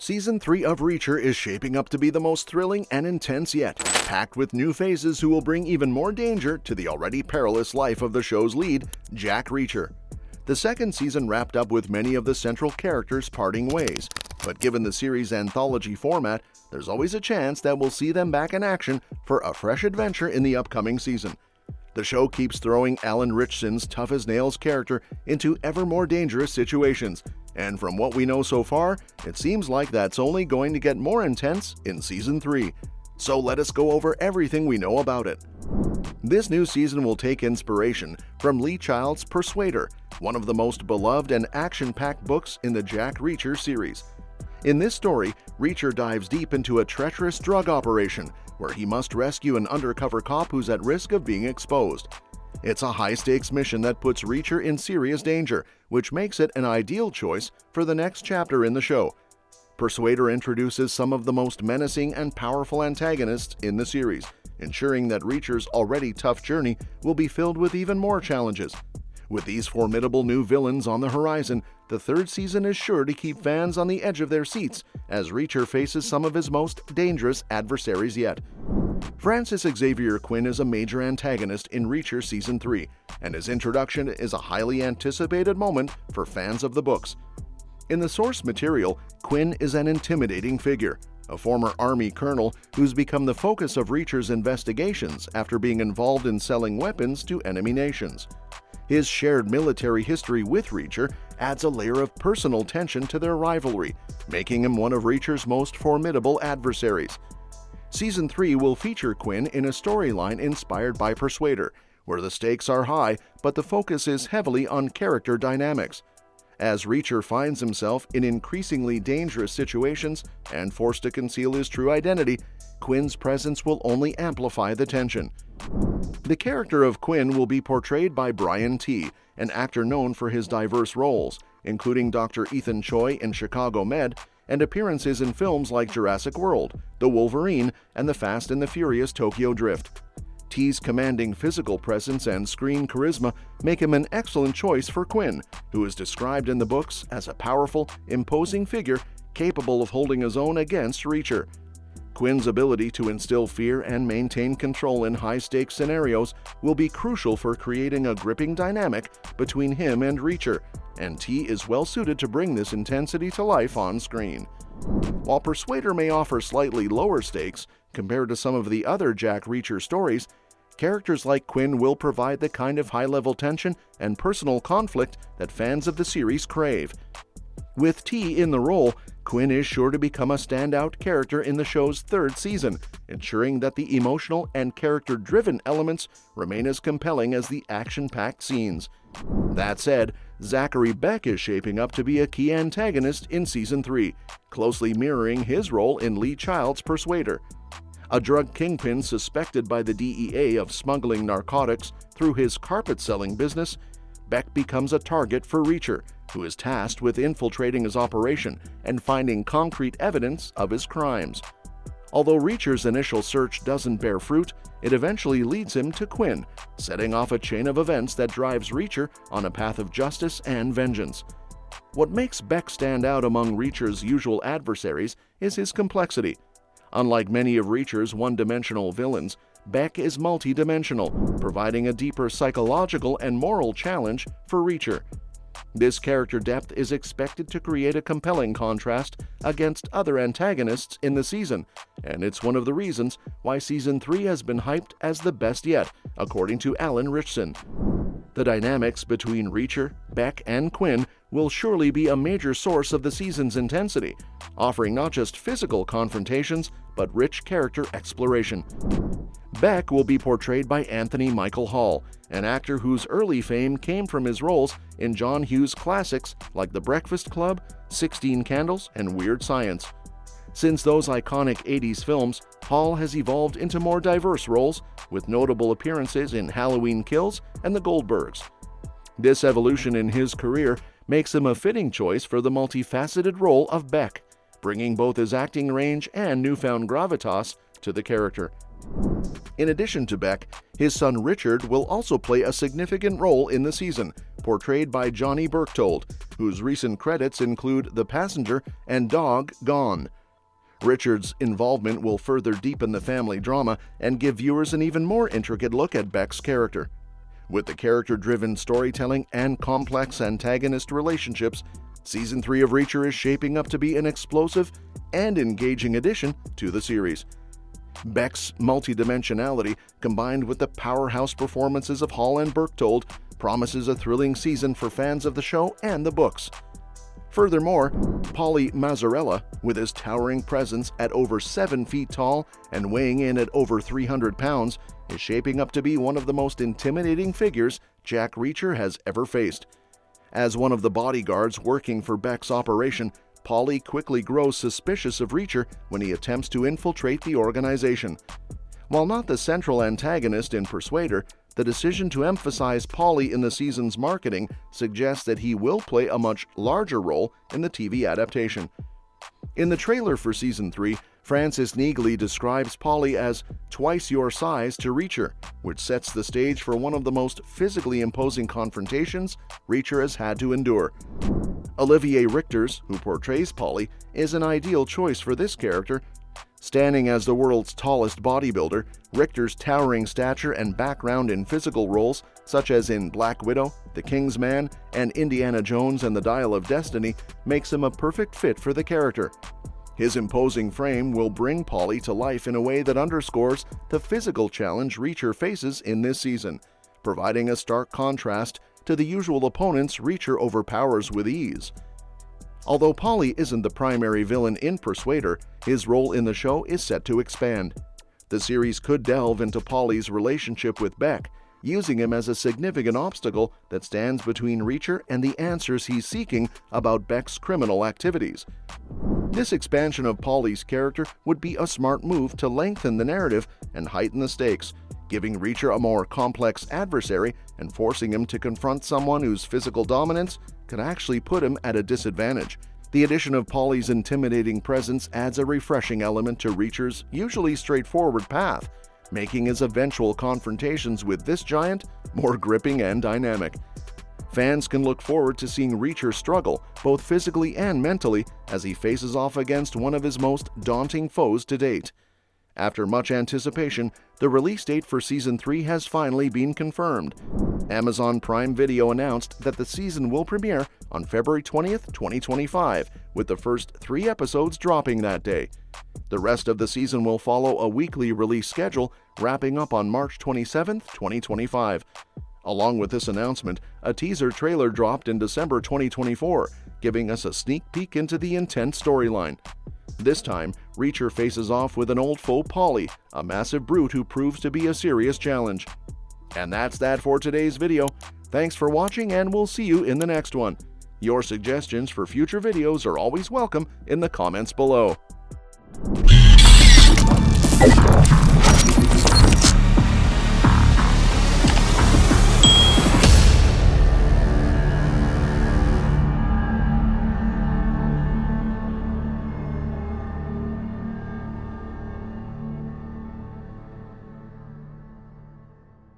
Season 3 of Reacher is shaping up to be the most thrilling and intense yet, packed with new phases who will bring even more danger to the already perilous life of the show's lead, Jack Reacher. The second season wrapped up with many of the central characters parting ways, but given the series' anthology format, there's always a chance that we'll see them back in action for a fresh adventure in the upcoming season. The show keeps throwing Alan Ritchson's tough-as-nails character into ever more dangerous situations, and from what we know so far, it seems like that's only going to get more intense in Season 3. So let us go over everything we know about it. This new season will take inspiration from Lee Child's Persuader, one of the most beloved and action-packed books in the Jack Reacher series. In this story, Reacher dives deep into a treacherous drug operation where he must rescue an undercover cop who's at risk of being exposed. It's a high-stakes mission that puts Reacher in serious danger, which makes it an ideal choice for the next chapter in the show. Persuader introduces some of the most menacing and powerful antagonists in the series, ensuring that Reacher's already tough journey will be filled with even more challenges. With these formidable new villains on the horizon, the third season is sure to keep fans on the edge of their seats as Reacher faces some of his most dangerous adversaries yet. Francis Xavier Quinn is a major antagonist in Reacher Season 3, and his introduction is a highly anticipated moment for fans of the books. In the source material, Quinn is an intimidating figure, a former Army colonel who's become the focus of Reacher's investigations after being involved in selling weapons to enemy nations. His shared military history with Reacher adds a layer of personal tension to their rivalry, making him one of Reacher's most formidable adversaries. Season 3 will feature Quinn in a storyline inspired by Persuader, where the stakes are high but the focus is heavily on character dynamics. As Reacher finds himself in increasingly dangerous situations and forced to conceal his true identity, Quinn's presence will only amplify the tension. The character of Quinn will be portrayed by Brian T., an actor known for his diverse roles, including Dr. Ethan Choi in Chicago Med, and appearances in films like Jurassic World, The Wolverine, and The Fast and the Furious Tokyo Drift. T's commanding physical presence and screen charisma make him an excellent choice for Quinn, who is described in the books as a powerful, imposing figure capable of holding his own against Reacher. Quinn's ability to instill fear and maintain control in high-stakes scenarios will be crucial for creating a gripping dynamic between him and Reacher, and T is well-suited to bring this intensity to life on screen. While Persuader may offer slightly lower stakes compared to some of the other Jack Reacher stories, characters like Quinn will provide the kind of high-level tension and personal conflict that fans of the series crave. With T in the role, Quinn is sure to become a standout character in the show's third season, ensuring that the emotional and character-driven elements remain as compelling as the action-packed scenes. That said, Zachary Beck is shaping up to be a key antagonist in Season 3, closely mirroring his role in Lee Child's Persuader. A drug kingpin suspected by the DEA of smuggling narcotics through his carpet-selling business, Beck becomes a target for Reacher, who is tasked with infiltrating his operation and finding concrete evidence of his crimes. Although Reacher's initial search doesn't bear fruit, it eventually leads him to Quinn, setting off a chain of events that drives Reacher on a path of justice and vengeance. What makes Beck stand out among Reacher's usual adversaries is his complexity. Unlike many of Reacher's one-dimensional villains, Beck is multi-dimensional, providing a deeper psychological and moral challenge for Reacher. This character depth is expected to create a compelling contrast against other antagonists in the season, and it's one of the reasons why Season 3 has been hyped as the best yet, according to Alan Ritchson. The dynamics between Reacher, Beck, and Quinn will surely be a major source of the season's intensity, offering not just physical confrontations, but rich character exploration. Beck will be portrayed by Anthony Michael Hall, an actor whose early fame came from his roles in John Hughes classics like The Breakfast Club, 16 Candles, and Weird Science. Since those iconic 80s films, Hall has evolved into more diverse roles, with notable appearances in Halloween Kills and The Goldbergs. This evolution in his career makes him a fitting choice for the multifaceted role of Beck, bringing both his acting range and newfound gravitas to the character. In addition to Beck, his son Richard will also play a significant role in the season, portrayed by Johnny Berchtold, whose recent credits include The Passenger and Dog Gone. Richard's involvement will further deepen the family drama and give viewers an even more intricate look at Beck's character. With the character-driven storytelling and complex antagonist relationships, Season 3 of Reacher is shaping up to be an explosive and engaging addition to the series. Beck's multidimensionality, combined with the powerhouse performances of Hall and Berchtold, promises a thrilling season for fans of the show and the books. Furthermore, Paulie Mazzarella, with his towering presence at over 7 feet tall and weighing in at over 300 pounds, is shaping up to be one of the most intimidating figures Jack Reacher has ever faced. As one of the bodyguards working for Beck's operation, Paulie quickly grows suspicious of Reacher when he attempts to infiltrate the organization. While not the central antagonist in Persuader, the decision to emphasize Paulie in the season's marketing suggests that he will play a much larger role in the TV adaptation. In the trailer for Season 3, Francis Neagley describes Paulie as twice your size to Reacher, which sets the stage for one of the most physically imposing confrontations Reacher has had to endure. Olivier Richters, who portrays Paulie, is an ideal choice for this character. Standing as the world's tallest bodybuilder, Richter's towering stature and background in physical roles such as in Black Widow, The King's Man, and Indiana Jones and the Dial of Destiny makes him a perfect fit for the character. His imposing frame will bring Paulie to life in a way that underscores the physical challenge Reacher faces in this season, providing a stark contrast to the usual opponents Reacher overpowers with ease. Although Paulie isn't the primary villain in Persuader, his role in the show is set to expand. The series could delve into Paulie's relationship with Beck, using him as a significant obstacle that stands between Reacher and the answers he's seeking about Beck's criminal activities. This expansion of Paulie's character would be a smart move to lengthen the narrative and heighten the stakes, giving Reacher a more complex adversary and forcing him to confront someone whose physical dominance could actually put him at a disadvantage. The addition of Paulie's intimidating presence adds a refreshing element to Reacher's usually straightforward path, making his eventual confrontations with this giant more gripping and dynamic. Fans can look forward to seeing Reacher struggle, both physically and mentally, as he faces off against one of his most daunting foes to date. After much anticipation, the release date for Season 3 has finally been confirmed. Amazon Prime Video announced that the season will premiere on February 20th, 2025, with the first 3 episodes dropping that day. The rest of the season will follow a weekly release schedule, wrapping up on March 27th, 2025. Along with this announcement, a teaser trailer dropped in December 2024, giving us a sneak peek into the intense storyline. This time, Reacher faces off with an old foe, Paulie, a massive brute who proves to be a serious challenge. And that's that for today's video. Thanks for watching, and we'll see you in the next one. Your suggestions for future videos are always welcome in the comments below.